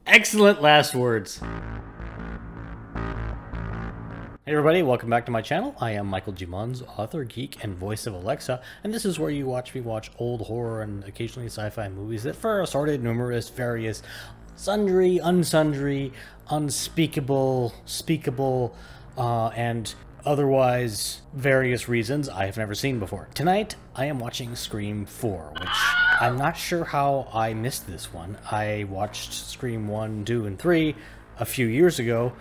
Excellent last words. Hey everybody, welcome back to my channel. I am Michael G. Munns, author, geek, and voice of Alexa, and this is where you watch me watch old horror and occasionally sci-fi movies that for assorted, numerous, various, sundry, unsundry, unspeakable, speakable, and otherwise various reasons I have never seen before. Tonight, I am watching Scream 4, which I'm not sure how I missed this one. I watched Scream 1, 2, and 3 a few years ago,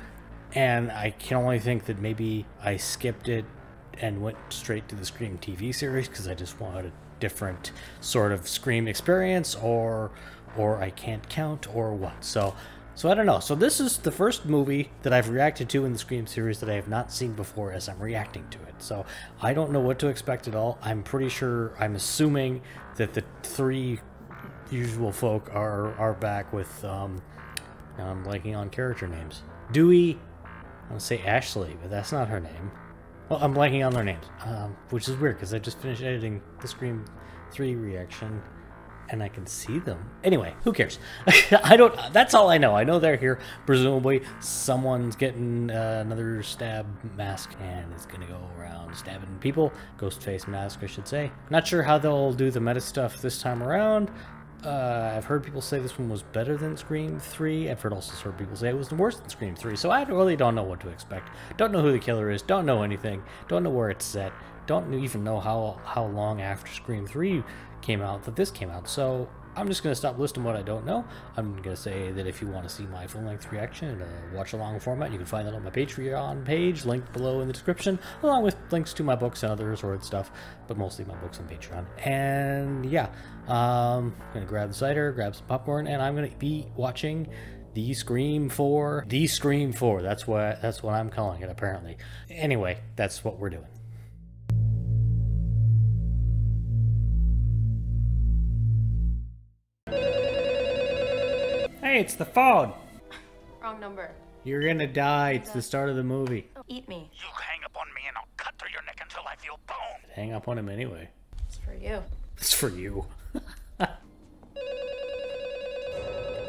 and I can only think that maybe I skipped it and went straight to the Scream TV series because I just wanted a different sort of Scream experience, or I can't count, or what. So I don't know. So this is the first movie that I've reacted to in the Scream series that I have not seen before as I'm reacting to it. So I don't know what to expect at all. I'm pretty sure, I'm assuming that the three usual folk are back with, I'm blanking on character names. Dewey, I want to say Ashley, but that's not her name. Well, I'm blanking on their names, which is weird because I just finished editing the Scream 3 reaction and I can see them. Anyway, who cares? That's all I know. I know they're here. Presumably someone's getting another stab mask and is gonna go around stabbing people. Ghost face mask, I should say. Not sure how they'll do the meta stuff this time around. I've heard people say this one was better than Scream 3. I've also heard people say it was worse than Scream 3. So I really don't know what to expect. Don't know who the killer is. Don't know anything. Don't know where it's set. Don't even know how long after Scream 3 came out that this came out. So I'm just going to stop listing what I don't know. I'm going to say that if you want to see my full-length reaction in a watch-along format, you can find that on my Patreon page, linked below in the description, along with links to my books and other sort of stuff, but mostly my books on Patreon. And yeah, I'm going to grab the cider, grab some popcorn, and I'm going to be watching the Scream 4. The Scream 4. That's what I'm calling it, apparently. Anyway, that's what we're doing. Hey, it's the phone. Wrong number. You're gonna die. It's the start of the movie. Eat me. You hang up on me and I'll cut through your neck until I feel bone. Hang up on him anyway. It's for you. It's for you.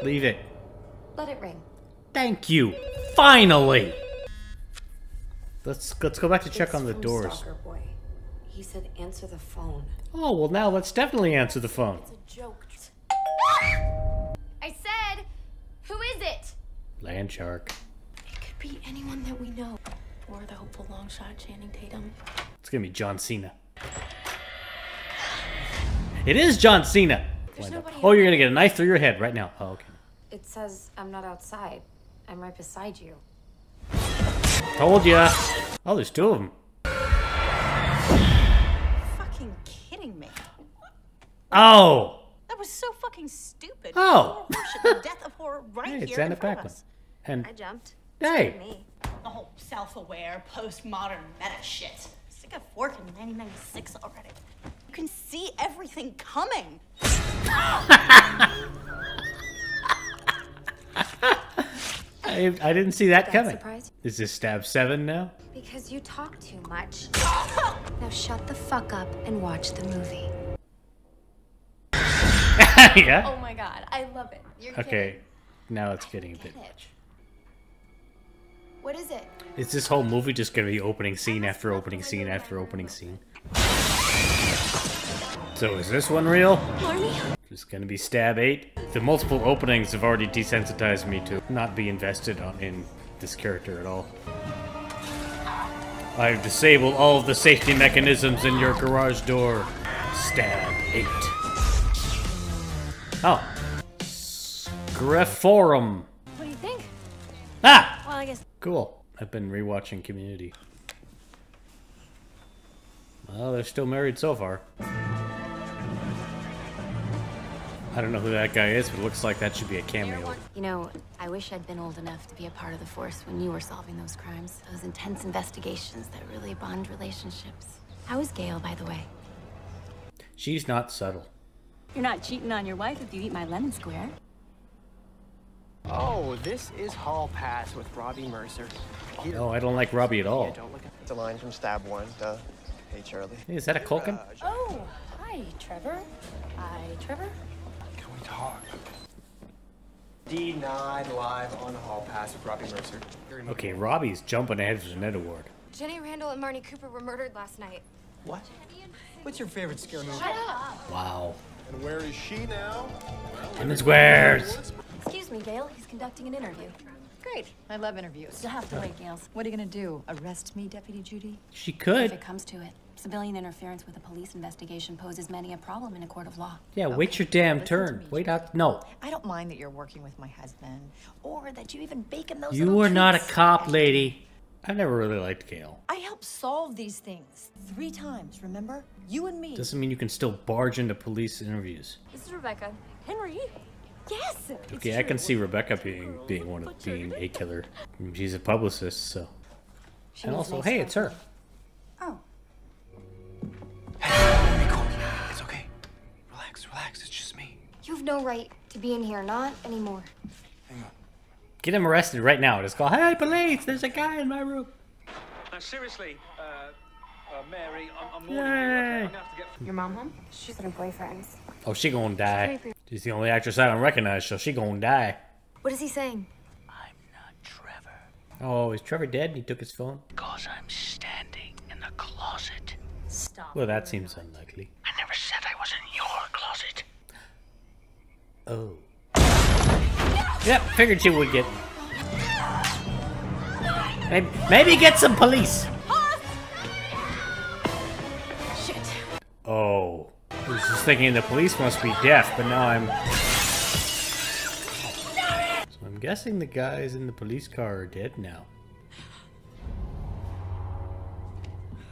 Leave it. Let it ring. Thank you. Finally. Let's go back to check on the doors. Stalker boy. He said answer the phone. Oh well, now let's definitely answer the phone. It's a joke. I said, who is it? Land shark. It could be anyone that we know. Or the hopeful long shot Channing Tatum. It's gonna be John Cena. It is John Cena. Oh, you're gonna get a knife through your head right now. Oh, okay. It says I'm not outside. I'm right beside you. Told ya. Oh, there's two of them. Fucking kidding me. Oh. That was so fucking stupid. Oh. The death of horror right Hey, it's here Anna in front of Paquin. us. And I jumped. hey. Me. The whole self-aware, postmodern meta shit. Stick a fork in 1996 already. You can see everything coming. I didn't see that coming. Surprise? Is this stab 7 now? Because you talk too much. Now shut the fuck up and watch the movie. Yeah? Oh my god, I love it. You're Okay, kidding. now it's getting a bit Get it. much. What is it? Is this whole movie just gonna be opening scene after opening scene after opening scene? So is this one real? Marnie? Just gonna be stab 8? The multiple openings have already desensitized me to not be invested in this character at all. I've disabled all of the safety mechanisms in your garage door. Stab 8. Oh. Screforum. What do you think? Ah! Well, I guess. Cool. I've been rewatching Community. Well, they're still married so far. I don't know who that guy is, but it looks like that should be a cameo. You know, I wish I'd been old enough to be a part of the force when you were solving those crimes. Those intense investigations that really bond relationships. How is Gail, by the way? She's not subtle. You're not cheating on your wife if you eat my lemon square. Oh, this is Hall Pass with Robbie Mercer. No, I don't like Robbie at all. Yeah, don't look at the line from Stab 1. Duh. Hey, Charlie. Hey, is that a Culkin? Oh, hi, Trevor. Hi, Trevor. Can we talk? Denied live on Hall Pass with Robbie Mercer. Okay, Robbie's jumping ahead for the Net Award. Jenny Randall and Marnie Cooper were murdered last night. What? What's your favorite scare movie? Shut up! Wow. And where is she now? In the squares. Excuse me, Gail. He's conducting an interview. Great. I love interviews. You'll have to wait, Gales. What are you gonna do? Arrest me, Deputy Judy? She If could. it comes to it, civilian interference with a police investigation poses many a problem in a court of law. Yeah, wait your damn turn. Wait out. No. I don't mind that you're working with my husband, or that you even bake him those You little are not a treats. cop, lady. I've never really liked Gail. I helped solve these things 3 times, remember? You and me. Doesn't mean you can still barge into police interviews. This is Rebecca. Henry? Yes! Okay, I can see Rebecca being a killer. She's a publicist, so. And needs also, nice hey, it's her. Oh. Be cool. It's okay. Relax, relax. It's just me. You have no right to be in here, not anymore. Hang on. Get him arrested right now. Just call, hey, police, there's a guy in my room. Seriously, Mary, I'm warning you. Yay. I'm gonna have to get. Your mom home? She's got her boyfriends. Oh, she gonna die. She's the only actress I don't recognize, so she gonna die. What is he saying? I'm not Trevor, Oh, is Trevor dead? He took his phone? because I'm standing in the closet. Stop. Well, that seems unlikely. I never said I was in your closet. Oh. Yep, figured she would get. Maybe get some police. Shit. Oh. I was just thinking the police must be deaf, but now I'm. So I'm guessing the guys in the police car are dead now.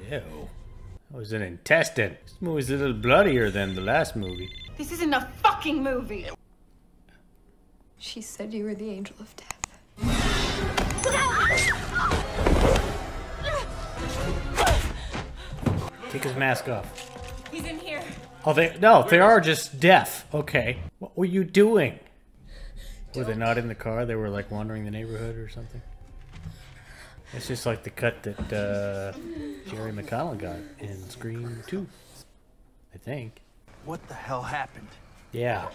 Ew. That was an intestine. This movie's a little bloodier than the last movie. This isn't a fucking movie. She said you were the angel of death. Take his mask off. He's in here. Oh, they are just deaf. Okay. What were you doing? Were they not in the car? They were like wandering the neighborhood or something? It's just like the cut that Jerry McConnell got in Scream 2. I think. What the hell happened? Yeah.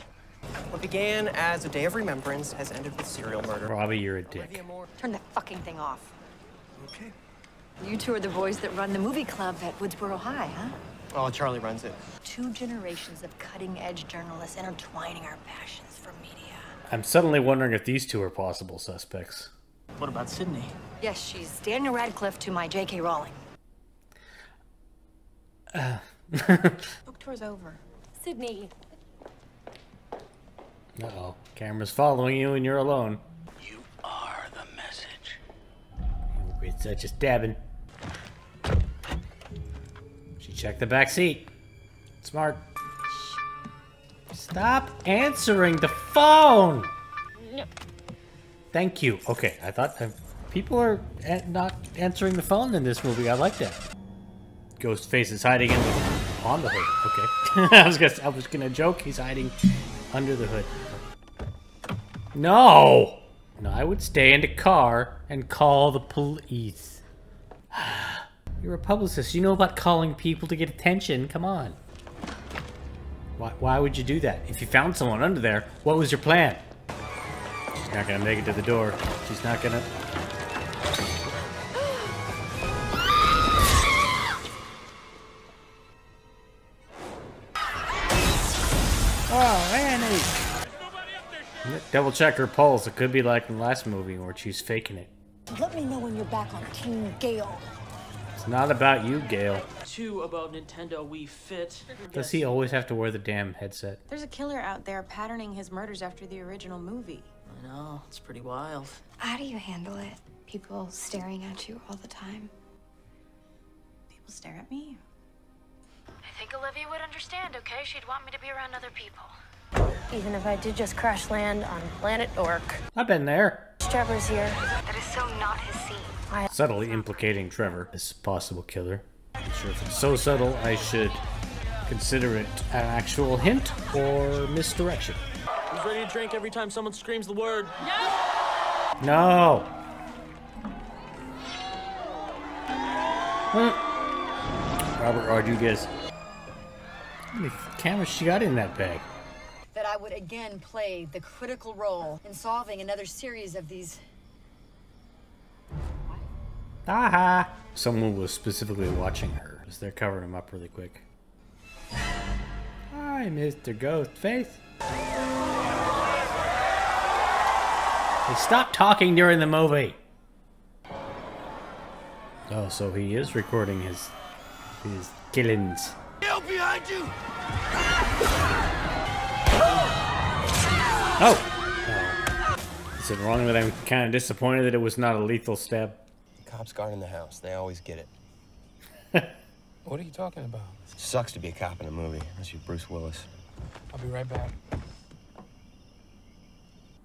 What began as a day of remembrance has ended with serial murder. Robbie, you're a dick. Turn that fucking thing off. Okay. You two are the boys that run the movie club at Woodsboro High, huh? Oh, Charlie runs it. 2 generations of cutting-edge journalists intertwining our passions for media. I'm suddenly wondering if these two are possible suspects. What about Sydney? Yes, she's Daniel Radcliffe to my J.K. Rowling. Book tour's over. Sydney. Uh-oh. Camera's following you and you're alone. You are the message. It's such a stabbing. She checked the back seat. Smart. Stop answering the phone! No. Thank you. Okay, I thought people are not answering the phone in this movie. I like that. Ghostface is hiding on the hood. Okay. I was gonna joke. He's hiding under the hood. No! No, I would stay in the car and call the police. You're a publicist. You know about calling people to get attention. Come on. Why would you do that? If you found someone under there, what was your plan? She's not gonna make it to the door. She's not gonna... Oh, Annie! Double check her pulse. It could be like in the last movie where she's faking it. Let me know when you're back on Team Gale. It's not about you, Gail. 2 about Nintendo Wii Fit. Does he always have to wear the damn headset? There's a killer out there patterning his murders after the original movie. I know, it's pretty wild. How do you handle it? People staring at you all the time. People stare at me. I think Olivia would understand, okay? She'd want me to be around other people. Even if I did just crash land on planet Orc. I've been there. Trevor's here. That is so not his scene. Subtly implicating Trevor as possible killer. I'm not sure if it's so subtle I should consider it an actual hint or misdirection. Who's ready to drink every time someone screams the word? No! Robert Rodriguez. How many cameras she got in that bag? That I would again play the critical role in solving another series of these. Aha! Someone was specifically watching her, as they're covering him up really quick. Hi, Mr. Ghostface. Hey, stop talking during the movie. Oh, so he is recording his killings. Help behind you! Oh! Is it wrong that I'm kind of disappointed that it was not a lethal stab? The cops guarding the house. They always get it. What are you talking about? Sucks to be a cop in a movie, unless you're Bruce Willis. I'll be right back.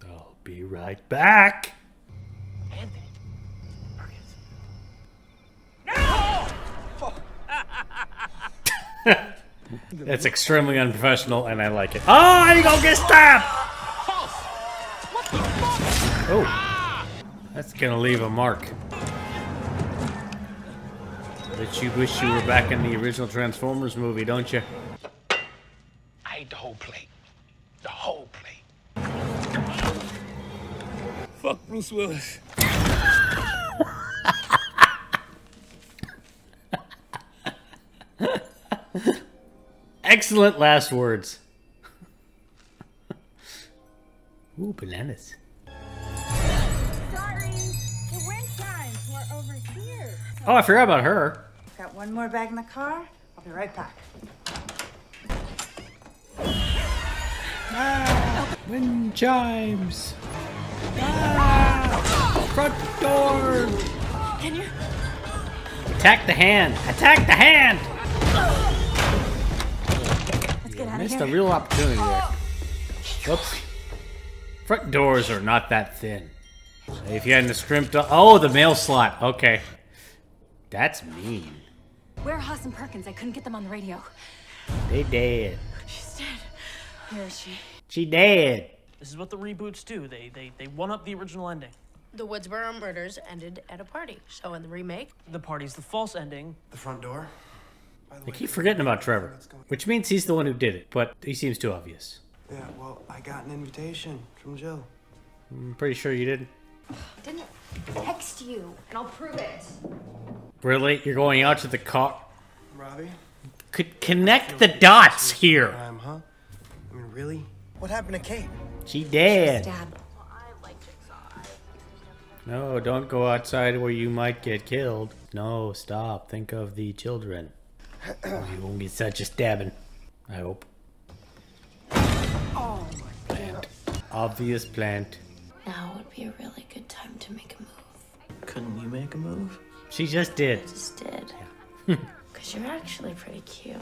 I'll be right back. Anthony. That's extremely unprofessional, and I like it. Oh, you gonna get stabbed! Oh, that's gonna leave a mark. Bet you wish you were back in the original Transformers movie, don't you? I ate the whole plate. The whole plate. Fuck Bruce Willis. Excellent last words. Ooh, bananas. Sorry, the wind chimes were over here. Oh, I forgot about her. Got one more bag in the car. I'll be right back. Ah, wind chimes. Ah, front door. Can you? Attack the hand. Attack the hand. Let's get out of Missed here. a real opportunity there. Whoops. Front doors are not that thin. If you hadn't scrimped up. Oh, the mail slot. Okay. That's mean. Where are Haas and Perkins? I couldn't get them on the radio. They dead. She's dead. Where is she? She dead. This is what the reboots do. They one up the original ending. The Woodsboro murders ended at a party. So in the remake, The party's the false ending. The front door? I keep forgetting about Trevor. Which means he's the one who did it, but he seems too obvious. Yeah, well, I got an invitation from Jill. I'm pretty sure you didn't. Didn't text you, and I'll prove it. Really? You're going out to the car? Robbie? Could connect the dots here. Crime, huh? I mean, really? What happened to Kate? She dead. Stabbed. No, don't go outside where you might get killed. No, stop. Think of the children. You won't get such a stabbing. I hope. Oh my Plant. Obvious plant. now would be a really good time to make a move. Couldn't you make a move? She just did. I just did. Because you're actually pretty cute.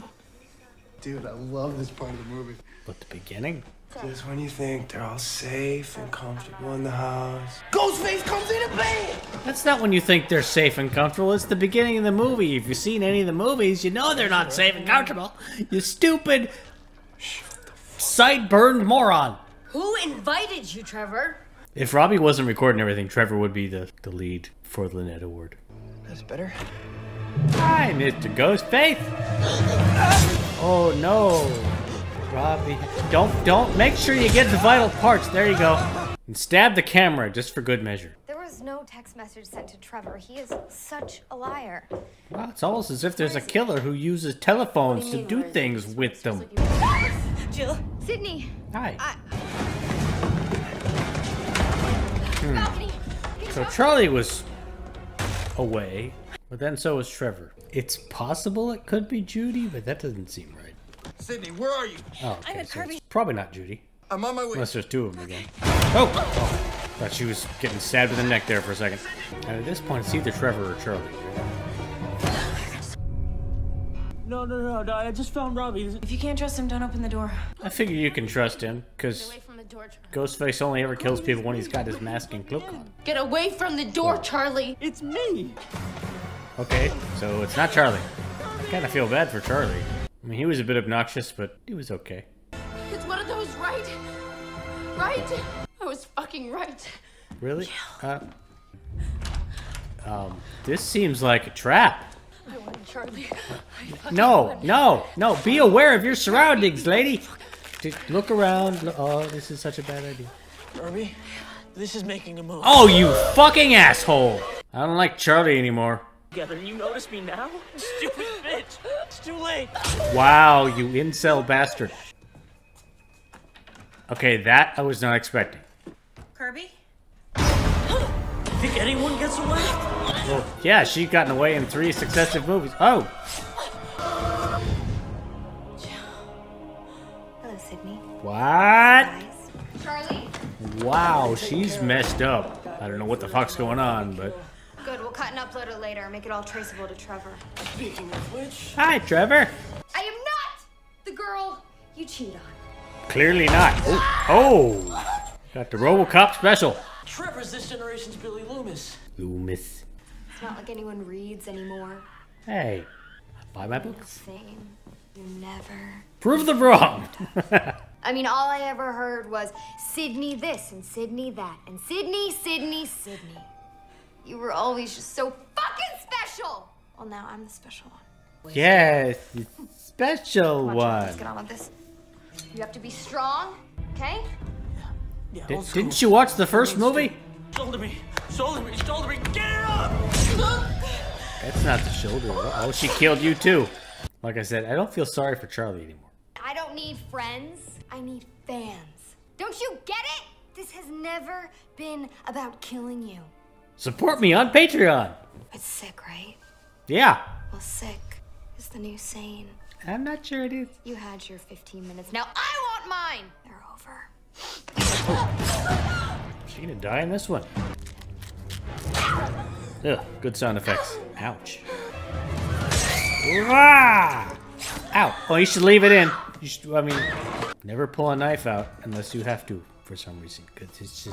Dude, I love this part of the movie. But the beginning? Just when you think they're all safe and comfortable in the house, Ghostface comes in and bam! That's not when you think they're safe and comfortable. It's the beginning of the movie. If you've seen any of the movies, you know they're not safe and comfortable. You stupid, sight-burned moron. Who invited you, Trevor? If Robbie wasn't recording everything, Trevor would be the lead for the Lynette Award. That's better. Hi, Mr. Ghostface. Oh no, Robbie! Don't. Make sure you get the vital parts. There you go. And stab the camera just for good measure. There was no text message sent to Trevor. He is such a liar. Wow, it's almost as if there's a killer who uses telephones to do things with them. Jill? Sydney! Hi. Balcony! So Charlie was away, but then so was Trevor. It's possible it could be Judy, but that doesn't seem right. Sydney, where are you? Oh, okay, so it's probably not Judy. I'm on my way. Unless there's two of them again. Oh! Thought she was getting stabbed in the neck there for a second. And at this point, it's either Trevor or Charlie. No, I just found Robbie. If you can't trust him, don't open the door. I figure you can trust him, because Away from the door, Ghostface only ever kills people when he's got his mask and cloak on. Get away from the door, Charlie. It's me. Okay, so it's not Charlie. I kind of feel bad for Charlie. I mean, he was a bit obnoxious, but he was okay. It's one of those, right? Right? I was fucking right. Really? This seems like a trap. I wanted Charlie. No, be aware of your surroundings, lady. Look around. Oh, this is such a bad idea. Kirby, this is making a move. Oh, you fucking asshole! I don't like Charlie anymore. Together, you notice me now? Stupid bitch! It's too late! Wow, you incel bastard. Okay, that I was not expecting. Kirby? Think anyone gets away? Well, yeah, she's gotten away in 3 successive movies. Oh! Hello, Sydney. What? Charlie? Wow, she's messed up. I don't know what the fuck's going on, but... Good, we'll cut and upload it later. Make it all traceable to Trevor. Speaking of which... Hi, Trevor. I am not the girl you cheat on. Clearly not. Oh! Got the RoboCop special. Trevor's this generation's Billy Loomis. Loomis. It's not like anyone reads anymore. Hey, buy my books. Same. You never. Prove them wrong. I mean, all I ever heard was Sydney this and Sydney that and Sydney, Sydney, Sydney. You were always just so fucking special. Well, now I'm the special one. Yes, the special Come on, Charlie, one. let's get on with this. You have to be strong, okay? Yeah, Didn't you watch the first movie? Shoulder me! Shoulder me! Shoulder me! Get it up! That's not the shoulder. Oh, she killed you too. Like I said, I don't feel sorry for Charlie anymore. I don't need friends. I need fans. Don't you get it? This has never been about killing you. Support me on Patreon. It's sick, right? Yeah. Well, sick is the new sane. I'm not sure it is. You had your 15 minutes. Now I want mine. They're over. She gonna die in this one. Ugh, good sound effects. Ouch. Ah! Ow. Oh, you should leave it in. You should, I mean, never pull a knife out unless you have to for some reason, because it's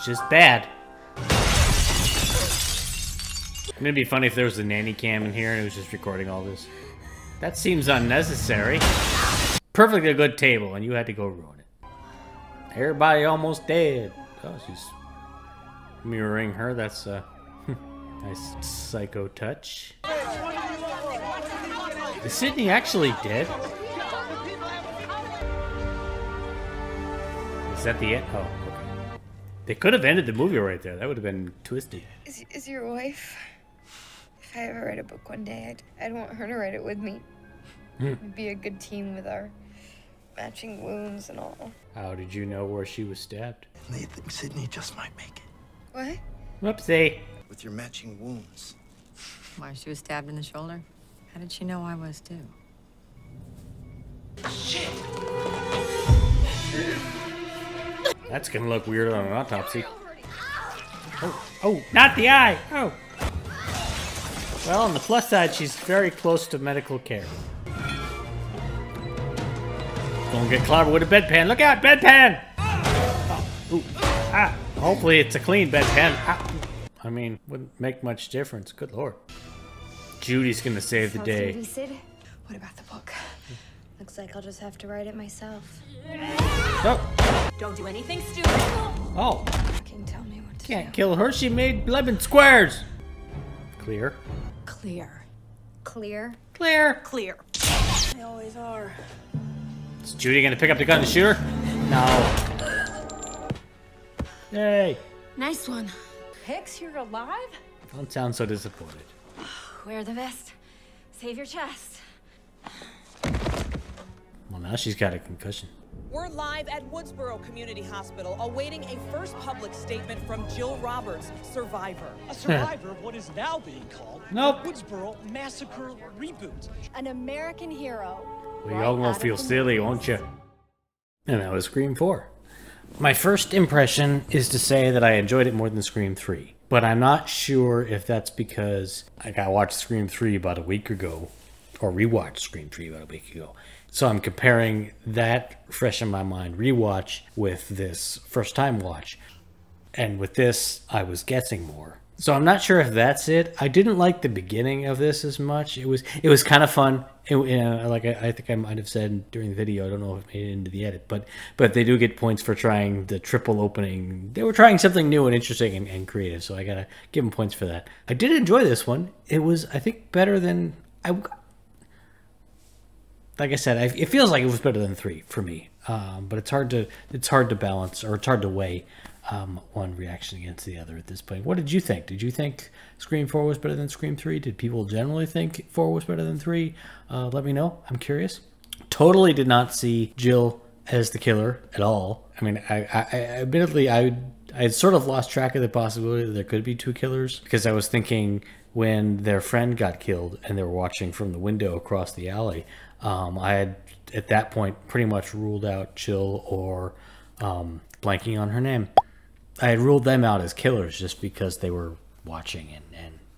just bad. It'd be funny if there was a nanny cam in here and it was just recording all this. That seems unnecessary. Perfectly good table, and you had to go ruin it. Everybody almost dead. Oh, she's mirroring her. That's a nice psycho touch. Is Sydney actually dead? Is that the end? Oh, okay. They could have ended the movie right there. That would have been twisty. Is your wife? If I ever write a book one day, I'd want her to write it with me. We'd be a good team with our matching wounds and all. How did you know where she was stabbed? They think Sydney just might make it. What? Whoopsie. With your matching wounds. Why, she was stabbed in the shoulder? How did she know I was, too? Shit! That's gonna look weird on an autopsy. Oh, not the eye! Oh! Well, on the plus side, she's very close to medical care. Don't get clobbered with a bedpan. Look out, bedpan! Oh, ooh, ah! Hopefully it's a clean bedpan. Ah. I mean, wouldn't make much difference. Good lord. Judy's gonna save the day. What about the book? Looks like I'll just have to write it myself. Oh! Don't do anything stupid. Oh! Can you tell me what to Can't kill her. She made lemon squares. Clear. Clear. Clear? Clear. Clear. They always are. Is Judy gonna pick up the gun and shoot her? No. Yay. Nice one. Hicks, you're alive? Don't sound so disappointed. Wear the vest. Save your chest. Well, now she's got a concussion. We're live at Woodsboro Community Hospital, awaiting a first public statement from Jill Roberts, survivor. A survivor of what is now being called Nope. the Woodsboro Massacre Reboot. An American hero. Well, y'all gonna feel silly, won't you? And that was Scream 4. My first impression is to say that I enjoyed it more than Scream 3. But I'm not sure if that's because I watched Scream 3 about a week ago, or rewatched Scream 3 about a week ago. So I'm comparing that fresh in my mind rewatch with this first time watch. And with this, I was guessing more. So I'm not sure if that's it. I didn't like the beginning of this as much. It was kind of fun. Like I think I might have said during the video, I don't know if it made it into the edit, but they do get points for trying the triple opening. They were trying something new and interesting and creative, so I gotta give them points for that. I did enjoy this one. It was, I think, better than like I said, it feels like it was better than 3 for me. But it's hard to balance, or it's hard to weigh one reaction against the other at this point. What did you think? Did you think Scream 4 was better than Scream 3? Did people generally think 4 was better than 3? Let me know. I'm curious. Totally did not see Jill as the killer at all. I mean, I admittedly, I had sort of lost track of the possibility that there could be 2 killers, because I was thinking when their friend got killed and they were watching from the window across the alley, I had at that point pretty much ruled out Jill or blanking on her name. I had ruled them out as killers just because they were watching and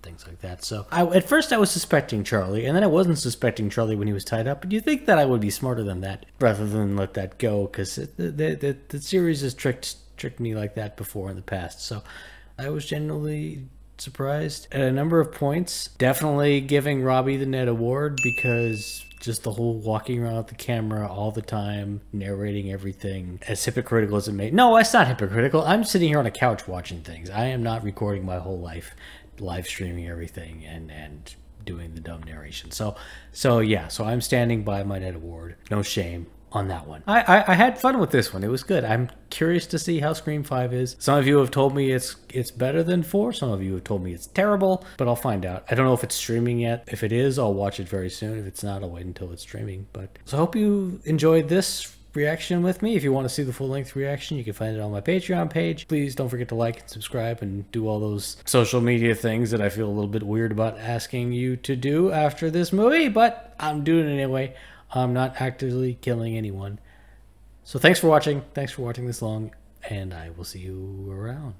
things like that. So at first I was suspecting Charlie, and then I wasn't suspecting Charlie when he was tied up. But you think that I would be smarter than that rather than let that go, because the series has tricked me like that before in the past. So I was genuinely surprised at a number of points. Definitely giving Robbie the Ned Award, because just the whole walking around with the camera all the time, narrating everything, as hypocritical as it may. No, it's not hypocritical. I'm sitting here on a couch watching things. I am not recording my whole life, live streaming everything and doing the dumb narration. So yeah, so I'm standing by my Ned Award. No shame on that one. I had fun with this one. It was good. I'm curious to see how Scream 5 is. Some of you have told me it's better than 4. Some of you have told me it's terrible, but I'll find out. I don't know if it's streaming yet. If it is, I'll watch it very soon. If it's not, I'll wait until it's streaming. But so I hope you enjoyed this reaction with me. If you want to see the full-length reaction, you can find it on my Patreon page. Please don't forget to like and subscribe and do all those social media things that I feel a little bit weird about asking you to do after this movie, but I'm doing it anyway. I'm not actively killing anyone. So thanks for watching. Thanks for watching this long, and I will see you around.